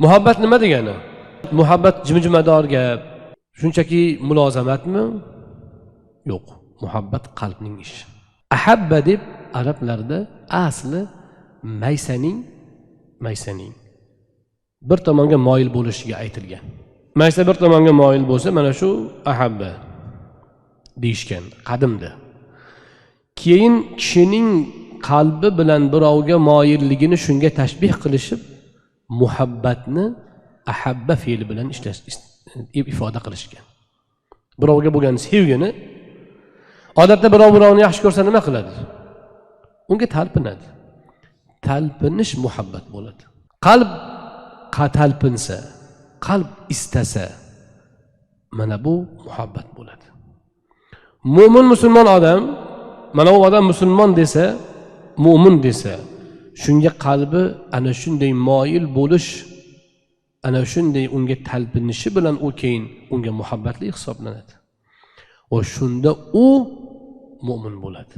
Muhabbat nima degani? Muhabbat jimjimador gap, shunchaki mulozamatmi? Yo'q. Muhabbat qalbning ishi. Ahabba deb arablarda asli maysaning bir tomonga moyil bo'lishiga aytilgan. Maysa bir tomonga moyil bo'lsa, mana shu ahabba deyishgan qadimda. Keyin kishining qalbi bilan birovga moyilligini shunga tashbih qilishib, muhabbatni ahabba fe'li bilan ifoda qilishgan. Birovga bo'lgan sevgini, odatda birovni yaxshi ko'rsa nima qiladi? Unga talpinadi. Talpinish muhabbat bo'ladi. Qalb talpinsa, qalb istasa, mana bu muhabbat bo'ladi. Mo'min musulmon odam, mana bu odam musulmon desa, mo'min desa, shunga qalbi ana shunday moyil bo'lish, ana shunday unga talpinishi bilan u keyin unga muhabbatli hisoblanadi. Va shunda u mo'min bo'ladi.